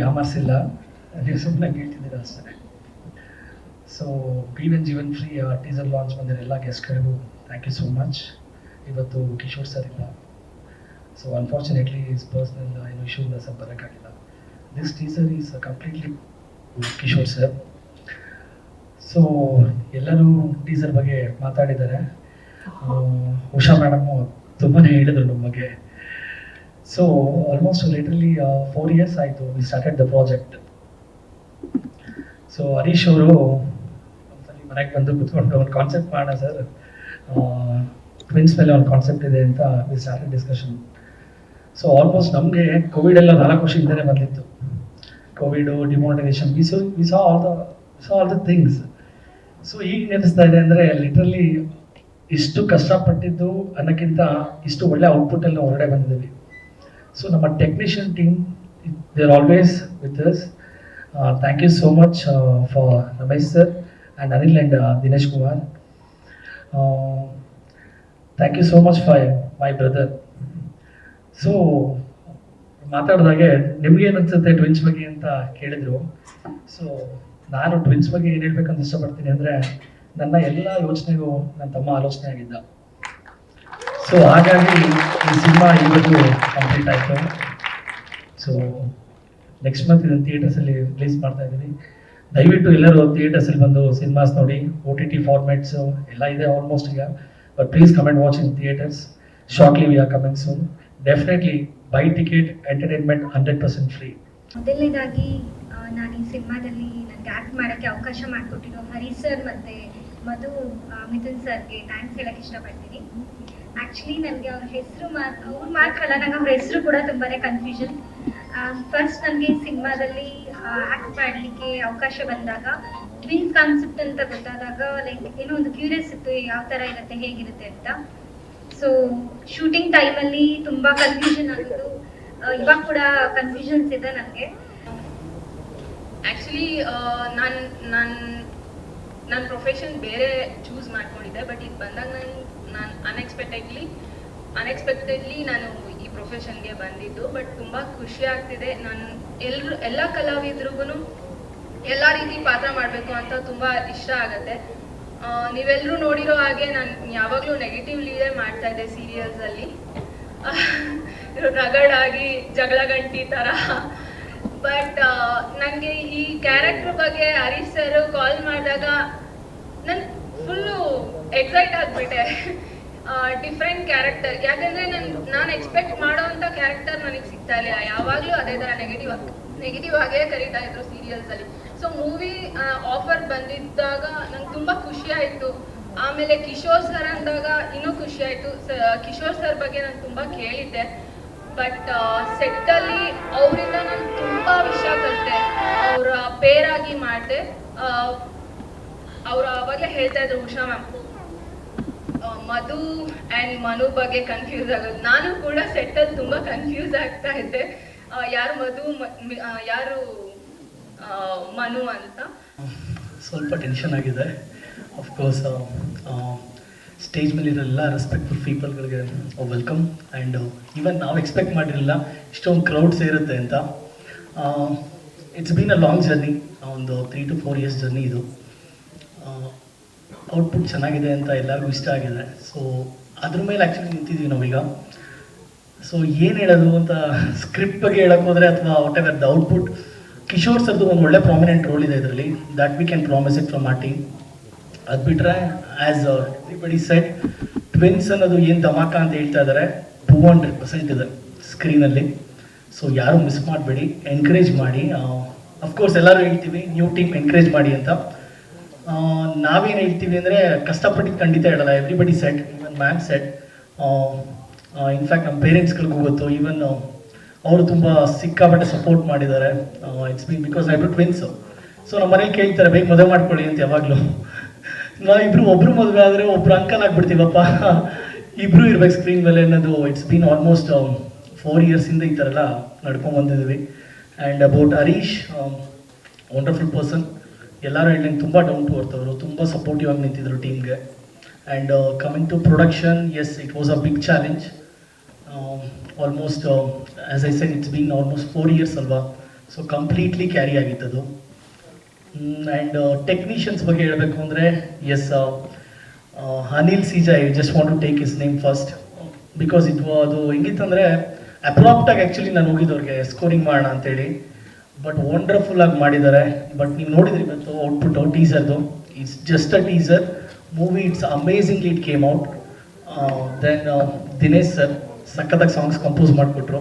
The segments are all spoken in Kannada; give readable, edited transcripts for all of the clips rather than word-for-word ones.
ಯಾಮಾರಿಸಿಲ್ಲ, ನೀವು ಸುಮ್ಮನೆ ಹೇಳ್ತಿದ್ದೀರಾ ಅಷ್ಟೇ. So PVN Jeevan free teaser launch ಬಂದಿರೋ ಎಲ್ಲ ಗೆಸ್ಟ್ಗಳಿಗೂ ಥ್ಯಾಂಕ್ ಯು ಸೋ ಮಚ್. ಇವತ್ತು ಕಿಶೋರ್ ಸರ್ ಇಲ್ಲ, ಸೊ ಅನ್ಫಾರ್ಚುನೇಟ್ಲಿ ಇಸ್ ಪರ್ಸ್ನಲ್ ಏನು ಇಶ್ಯೂಯಿಂದ ಸರ್ ಬರೋಕ್ಕಾಗಿಲ್ಲ. This teaser is completely Kishore sir. So ಎಲ್ಲರೂ ಟೀಸರ್ ಬಗ್ಗೆ ಮಾತಾಡಿದ್ದಾರೆ. ಉಷಾ ಮೇಡಮು ತುಂಬಾ ಹೇಳಿದ್ರು ನಮ್ಮ ಬಗ್ಗೆ. ಸೊ ಆಲ್ಮೋಸ್ಟ್ ಲಿಟ್ರಲಿ 4 years ಆಯಿತು we started the project. So Harish ಅವರು ಒಂದ್ಸಲಿ ಮನೆಗೆ ಬಂದು ಕುತ್ಕೊಂಡು ಒಂದು ಕಾನ್ಸೆಪ್ಟ್ ಮಾಡೋಣ ಸರ್, ಟ್ವಿನ್ಸ್ ಮೇಲೆ ಒಂದು ಕಾನ್ಸೆಪ್ಟ್ ಇದೆ ಅಂತ we started discussion. So almost ನಮಗೆ ಕೋವಿಡ್ ಎಲ್ಲ 4 ವರ್ಷದಿಂದಲೇ ಬಂದಿತ್ತು. Covid, demonetisation, we saw all the things. So ಈಗ ನೆನೆಸ್ತಾ ಇದೆ ಅಂದರೆ ಲಿಟ್ರಲಿ ಇಷ್ಟು ಕಷ್ಟಪಟ್ಟಿದ್ದು ಅನ್ನೋಕ್ಕಿಂತ ಇಷ್ಟು ಒಳ್ಳೆ ಔಟ್ಪುಟ್ಟಲ್ಲಿ ನಾವು ಹೊರಗಡೆ ಬಂದಿದ್ದೀವಿ. ಸೊ ನಮ್ಮ technician team they are always with us. Thank you so much for Ramesh sir and Anil and Dinesh Kumar. Thank you so much for my brother. So ಮಾತಾಡಿದಾಗೆ ನಿಮ್ಗೇನು ಅನ್ಸುತ್ತೆ ಟ್ವಿನ್ಸ್ ಬಗ್ಗೆ ಅಂತ ಕೇಳಿದ್ರು. ಸೊ ನಾನು ಟ್ವಿನ್ಸ್ ಬಗ್ಗೆ ಏನು ಹೇಳ್ಬೇಕಂತ ಇಷ್ಟಪಡ್ತೀನಿ ಅಂದರೆ, ನನ್ನ ಎಲ್ಲ ಯೋಚನೆಗೂ ನನ್ನ ತಮ್ಮ ಆಲೋಚನೆ ಆಗಿದ್ದ. ಸೊ ಹಾಗಾಗಿ ಈ ಸಿನಿಮಾ ಇವತ್ತು ಕಂಪ್ಲೀಟ್ ಆಯಿತು. ಸೊ ನೆಕ್ಸ್ಟ್ ಮಂತ್ ಇದನ್ನು ಥಿಯೇಟರ್ಸಲ್ಲಿ ರಿಲೀಸ್ ಮಾಡ್ತಾ ಇದ್ದೀವಿ. ದಯವಿಟ್ಟು ಎಲ್ಲರೂ ಥಿಯೇಟರ್ಸಲ್ಲಿ ಬಂದು ಸಿನಿಮಾಸ್ ನೋಡಿ. OTT ಫಾರ್ಮ್ಯಾಟ್ಸು ಎಲ್ಲ ಇದೆ ಆಲ್ಮೋಸ್ಟ್ ಈಗ. But please come and watch in theatres. Shortly we are coming soon. Definitely by ticket, entertainment 100% free. ಮೊದಲನೇದಾಗಿ ನಾನು ಈ ಸಿನಿಮಾದಲ್ಲಿ ನನಗೆ ಆ್ಯಕ್ಟ್ ಮಾಡೋಕ್ಕೆ ಅವಕಾಶ ಮಾಡಿಕೊಟ್ಟಿರೋ ಹರೀಶ್ ಸರ್ ಮತ್ತು ಮಧು ಮಿಥುನ್ ಸರ್ಗೆ ಥ್ಯಾಂಕ್ಸ್ ಹೇಳೋಕ್ಕೆ ಇಷ್ಟಪಡ್ತೀನಿ. ಆ್ಯಕ್ಚುಲಿ ನನಗೆ ಅವ್ರ ಹೆಸರು ಅವ್ರು ಮಾತ್ರ ಅಲ್ಲ, ನಂಗೆ ಅವ್ರ ಹೆಸರು ಕೂಡ ತುಂಬಾ ಕನ್ಫ್ಯೂಷನ್. ಫಸ್ಟ್ ನನಗೆ ಈ ಸಿನಿಮಾದಲ್ಲಿ ಆ್ಯಕ್ಟ್ ಮಾಡಲಿಕ್ಕೆ ಅವಕಾಶ ಬಂದಾಗ ಟ್ವಿನ್ಸ್ ಕಾನ್ಸೆಪ್ಟ್ ಅಂತ ಗೊತ್ತಾದಾಗ ಲೈಕ್ ಏನೋ ಒಂದು ಕ್ಯೂರಿಯಸ್ ಇತ್ತು, ಯಾವ ಥರ ಇರುತ್ತೆ, ಹೇಗಿರುತ್ತೆ ಅಂತ. ಸೊ ಶೂಟಿಂಗ್ ಟೈಮಲ್ಲಿ ತುಂಬ ಕನ್ಫ್ಯೂಷನ್ ಆಗೋದು, ಇವಾಗ ಕೂಡ ಕನ್ಫ್ಯೂಷನ್ಸ್ ಇದೆ ನನಗೆ. ಆ್ಯಕ್ಚುಲಿ ನನ್ನ ಪ್ರೊಫೆಷನ್ ಬೇರೆ ಚೂಸ್ ಮಾಡ್ಕೊಂಡಿದ್ದೆ, ಬಟ್ ಇದು ಬಂದಾಗ ನಾನು ಅನ್ಎಕ್ಸ್ಪೆಕ್ಟೆಡ್ಲಿ ನಾನು ಈ ಪ್ರೊಫೆಷನ್ಗೆ ಬಂದಿದ್ದು. ಬಟ್ ತುಂಬ ಖುಷಿ ಆಗ್ತಿದೆ. ನಾನು ಎಲ್ಲ ಕಲಾವಿದ್ರಿಗೂ ಎಲ್ಲ ರೀತಿ ಪಾತ್ರ ಮಾಡಬೇಕು ಅಂತ ತುಂಬ ಇಷ್ಟ ಆಗುತ್ತೆ. ನೀವೆಲ್ಲರೂ ನೋಡಿರೋ ಹಾಗೆ ನಾನು ಯಾವಾಗಲೂ ನೆಗೆಟಿವ್ ಲೀಡೇ ಮಾಡ್ತಾ ಇದ್ದೆ ಸೀರಿಯಲ್ಸಲ್ಲಿ, ರಗಡಾಗಿ ಜಗಳ ಗಂಟಿ ಥರ. ಬಟ್ ನನಗೆ ಈ ಕ್ಯಾರೆಕ್ಟರ್ ಬಗ್ಗೆ ಹರೀಶ್ ಸರ್ ಕಾಲ್ ಮಾಡಿದಾಗ ನಾನು ಫುಲ್ಲು ಎಕ್ಸೈಟ್ ಆಗಿಬಿಟ್ಟೆ. ಡಿಫ್ರೆಂಟ್ ಕ್ಯಾರೆಕ್ಟರ್, ಯಾಕಂದರೆ ನಾನು ಎಕ್ಸ್ಪೆಕ್ಟ್ ಮಾಡೋವಂಥ ಕ್ಯಾರೆಕ್ಟರ್ ನನಗೆ ಸಿಗ್ತಾ ಇಲ್ಲ. ಯಾವಾಗಲೂ ಅದೇ ಥರ ನೆಗೆಟಿವ್ ಆಗೇ ಕರೀತಾ ಇದ್ರು ಸೀರಿಯಲ್ಸಲ್ಲಿ. ಸೊ ಮೂವಿ ಆಫರ್ ಬಂದಿದ್ದಾಗ ನಂಗೆ ತುಂಬ ಖುಷಿ ಆಯಿತು. ಆಮೇಲೆ ಕಿಶೋರ್ ಸರ್ ಅಂದಾಗ ಇನ್ನೂ ಖುಷಿ ಆಯಿತು. ಕಿಶೋರ್ ಸರ್ ಬಗ್ಗೆ ನಾನು ತುಂಬ ಕೇಳಿದ್ದೆ, ಬಟ್ ಸೆಟ್ಟಲ್ಲಿ ಅವರಿಂದ ನಾನು ತುಂಬ ವಿಷಯ ಕಲಿತೆ. ಅವರ ಪೇರಾಗಿ ಮಾಡಿದೆ. ಅವರು ಆವಾಗಲೇ ಹೇಳ್ತಾ ಇದ್ರು Usha ma'am, Madhu and Manu ಬಗ್ಗೆ ಕನ್ಫ್ಯೂಸ್ ಆಗೋದು. ನಾನು ಕೂಡ ಸೆಟ್ಟಲ್ಲಿ ತುಂಬ ಕನ್ಫ್ಯೂಸ್ ಆಗ್ತಾ ಇದ್ದೆ, ಯಾರು ಮಧು ಯಾರು ಮನು ಅಂತ. ಸ್ವಲ್ಪ ಟೆನ್ಷನ್ ಆಗಿದೆ. ಅಫ್ಕೋರ್ಸ್ ಸ್ಟೇಜ್ ಮೇಲಿರೋ ಎಲ್ಲ ರೆಸ್ಪೆಕ್ಟ್ಫುಲ್ ಪೀಪಲ್ಗಳಿಗೆ ವೆಲ್ಕಮ್. ಆ್ಯಂಡ್ ಈವನ್ ನಾವು ಎಕ್ಸ್ಪೆಕ್ಟ್ ಮಾಡಿರಲಿಲ್ಲ ಇಷ್ಟೊಂದು ಕ್ರೌಡ್ ಸೇರುತ್ತೆ ಅಂತ. It's been a long journey, ಒಂದು 3 to 4 years ಜರ್ನಿ ಇದು. ಔಟ್ಪುಟ್ ಚೆನ್ನಾಗಿದೆ ಅಂತ ಎಲ್ಲರಿಗೂ ಇಷ್ಟ ಆಗಿದೆ. ಸೊ ಅದ್ರ ಮೇಲೆ ಆ್ಯಕ್ಚುಲಿ ನಿಂತಿದ್ದೀವಿ ನಾವೀಗ. ಸೊ ಏನು ಹೇಳೋದು ಅಂತ ಸ್ಕ್ರಿಪ್ಟ್ ಬಗ್ಗೆ ಹೇಳೋಕ್ಕೆ ಹೋದರೆ ಅಥವಾ whatever the output, Kishore ಸರ್ದು ಒಂದು ಒಳ್ಳೆ ಪ್ರಾಮಿನೆಂಟ್ ರೋಲ್ ಇದೆ ಇದರಲ್ಲಿ. That we can promise it from our team. ಅದು ಬಿಟ್ಟರೆ ಆ್ಯಸ್ ಎವ್ರಿಬಡಿ ಸೆಟ್, ಟ್ವಿನ್ಸ್ ಅನ್ನೋದು ಏನು ಧಮಾಕ ಅಂತ ಹೇಳ್ತಾ ಇದ್ದಾರೆ, 200% ಇದೆ ಸ್ಕ್ರೀನಲ್ಲಿ. ಸೊ ಯಾರು ಮಿಸ್ ಮಾಡಬೇಡಿ, ಎನ್ಕರೇಜ್ ಮಾಡಿ. ಅಫ್ಕೋರ್ಸ್ ಎಲ್ಲರೂ ಹೇಳ್ತೀವಿ ನ್ಯೂ ಟೀಮ್ ಎನ್ಕರೇಜ್ ಮಾಡಿ ಅಂತ. ನಾವೇನು ಹೇಳ್ತೀವಿ ಅಂದರೆ ಕಷ್ಟಪಟ್ಟಿದ್ದು ಖಂಡಿತ ಹೇಳಲ್ಲ. Everybody set, even ma'am set. In fact ನಮ್ಮ ಪೇರೆಂಟ್ಸ್ಗಳಿಗೂ ಗೊತ್ತು. ಈವನ್ ಅವರು ತುಂಬ ಸಿಕ್ಕಾಪಟ್ಟೆ ಸಪೋರ್ಟ್ ಮಾಡಿದ್ದಾರೆ. It's been because I two twins. So ನಮ್ಮ ಮನೇಲಿ ಕೇಳ್ತಾರೆ ಬೇಗ ಮದುವೆ ಮಾಡ್ಕೊಳ್ಳಿ ಅಂತ ಯಾವಾಗಲೂ. ನಾವಿಬ್ಬರು ಒಬ್ಬರು ಮದುವೆ ಆದರೆ ಒಬ್ಬರು ಅಂಕಲ್ ಆಗಿಬಿಡ್ತೀವಪ್ಪ, ಇಬ್ಬರು ಇರ್ಬೇಕು ಸ್ಕ್ರೀನ್ ಮೇಲೆ ಅನ್ನೋದು. ಇಟ್ಸ್ ಬೀನ್ ಆಲ್ಮೋಸ್ಟ್ 4 years ಈ ಥರ ಎಲ್ಲ ನಡ್ಕೊಂಡ್ಬಂದಿದ್ದೀವಿ. And about Harish, wonderful person. ಎಲ್ಲರೂ ಹೇಳಿ ತುಂಬ ಡೌನ್ ಟು ಅರ್ತ್ ಅವರು, ತುಂಬ ಸಪೋರ್ಟಿವ್ ಆಗಿ ನಿಂತಿದ್ರು ಟೀಮ್ಗೆ. And coming to production, yes it was a big challenge. Almost as I said, it's been almost 4 years ಅಲ್ವಾ. ಸೊ ಕಂಪ್ಲೀಟ್ಲಿ ಕ್ಯಾರಿ ಆಗಿತ್ತದು. ಆ್ಯಂಡ್ ಟೆಕ್ನಿಷಿಯನ್ಸ್ ಬಗ್ಗೆ ಹೇಳಬೇಕು ಅಂದರೆ ಎಸ್, ಅನಿಲ್ ಸೀಜಾ, I just want to take his name first because ಅದು ಹೆಂಗಿತ್ತಂದರೆ ಅಪ್ರಾಪ್ಟಾಗಿ ಆ್ಯಕ್ಚುಲಿ ನಾನು ಹೋಗಿದ್ದವ್ರಿಗೆ ಸ್ಕೋರಿಂಗ್ ಮಾಡೋಣ ಅಂತೇಳಿ, ಬಟ್ ವಂಡರ್ಫುಲ್ ಆಗಿ ಮಾಡಿದ್ದಾರೆ. ಬಟ್ ನೀವು ನೋಡಿದ್ರಿ ಇವತ್ತು ಔಟ್ಪುಟ್ ಟೀಸರ್ದು, it's just a teaser movie, it's amazingly it came out. Then Dinesh sir ಸಖತ್ತಾಗಿ ಸಾಂಗ್ಸ್ ಕಂಪೋಸ್ ಮಾಡಿಕೊಟ್ರು.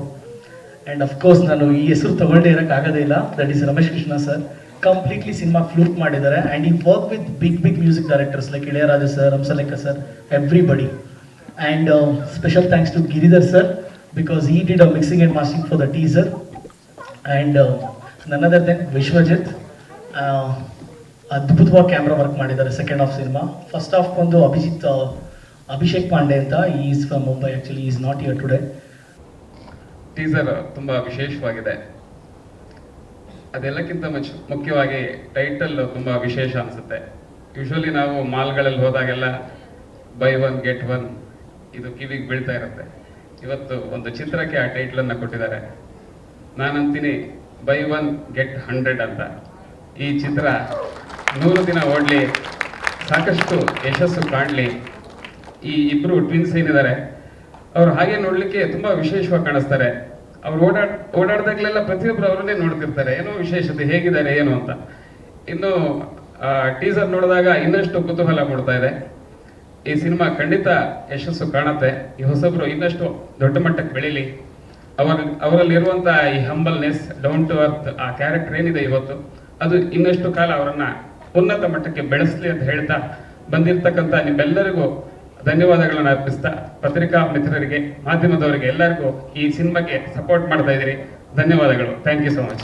ಆ್ಯಂಡ್ ಅಫ್ಕೋರ್ಸ್ ನಾನು ಈ ಹೆಸರು ತೊಗೊಂಡೇ ಇರೋಕ್ಕಾಗೋದೇ ಇಲ್ಲ, that is Ramesh Krishna sir. Completely cinema flute ಮಾಡಿದ್ದಾರೆ. And he work with big music directors like Ilaiyaraaja sir, Hamsalekha sir, everybody. And special thanks to Giridhar sir because he did a mixing and mastering for the teaser. And none other than Vishwajit, ಅದ್ಭುತವಾಗಿ ಕ್ಯಾಮ್ರಾ ವರ್ಕ್ ಮಾಡಿದ್ದಾರೆ second half cinema. First half ಒಂದು ಅಭಿಷೇಕ್ ಪಾಂಡೆ ಅಂತ, is from Mumbai, actually is not here today. Teaser ತುಂಬ ವಿಶೇಷವಾಗಿದೆ. ಅದೆಲ್ಲಕ್ಕಿಂತ ಮುಖ್ಯವಾಗಿ ಟೈಟಲ್ ತುಂಬ ವಿಶೇಷ ಅನಿಸುತ್ತೆ. ಯೂಶ್ವಲಿ ನಾವು ಮಾಲ್ಗಳಲ್ಲಿ ಹೋದಾಗೆಲ್ಲ ಬೈ ಒನ್ ಗೆಟ್ ಒನ್ ಇದು ಕಿವಿಗೆ ಬೀಳ್ತಾ ಇರುತ್ತೆ. ಇವತ್ತು ಒಂದು ಚಿತ್ರಕ್ಕೆ ಆ ಟೈಟ್ಲನ್ನು ಕೊಟ್ಟಿದ್ದಾರೆ. ನಾನಂತೀನಿ ಬೈ ಒನ್ ಗೆಟ್ 100 ಅಂತ. ಈ ಚಿತ್ರ 100 ದಿನ ಓಡಲಿ, ಸಾಕಷ್ಟು ಯಶಸ್ಸು ಕಾಣಲಿ. ಈ ಇಬ್ಬರು ಟ್ವಿನ್ಸ್ ಏನಿದ್ದಾರೆ ಅವ್ರು ಹಾಗೆ ನೋಡಲಿಕ್ಕೆ ತುಂಬ ವಿಶೇಷವಾಗಿ ಕಾಣಿಸ್ತಾರೆ. ಅವ್ರು ಓಡಾಡ್ದಾಗಲೆಲ್ಲ ಪ್ರತಿಯೊಬ್ಬರು ಅವರನ್ನೇ ನೋಡ್ತಿರ್ತಾರೆ, ಏನೋ ವಿಶೇಷತೆ, ಹೇಗಿದ್ದಾರೆ ಏನು ಅಂತ. ಇನ್ನು ಟೀಸರ್ ನೋಡಿದಾಗ ಇನ್ನಷ್ಟು ಕುತೂಹಲ ಮೂಡ್ತಾ ಇದೆ. ಈ ಸಿನಿಮಾ ಖಂಡಿತ ಯಶಸ್ಸು ಕಾಣುತ್ತೆ. ಈ ಹೊಸಬ್ರು ಇನ್ನಷ್ಟು ದೊಡ್ಡ ಮಟ್ಟಕ್ಕೆ ಬೆಳೀಲಿ. ಅವರಲ್ಲಿರುವಂಥ ಈ ಹಂಬಲ್ನೆಸ್, ಡೌನ್ ಟು ಅರ್ತ್, ಆ ಕ್ಯಾರೆಕ್ಟರ್ ಏನಿದೆ ಇವತ್ತು, ಅದು ಇನ್ನಷ್ಟು ಕಾಲ ಅವರನ್ನ ಉನ್ನತ ಮಟ್ಟಕ್ಕೆ ಬೆಳೆಸಲಿ ಅಂತ ಹೇಳ್ತಾ, ಬಂದಿರತಕ್ಕಂಥ ನಿಮ್ಮೆಲ್ಲರಿಗೂ ಧನ್ಯವಾದಗಳನ್ನು ಅರ್ಪಿಸ್ತಾ, ಪತ್ರಿಕಾ ಮಿತ್ರರಿಗೆ, ಮಾಧ್ಯಮದವರಿಗೆ ಎಲ್ಲರಿಗೂ ಈ ಸಿನಿಮಾಗೆ ಸಪೋರ್ಟ್ ಮಾಡ್ತಾ ಇದ್ದೀರಿ. ಧನ್ಯವಾದಗಳು. Thank you so much.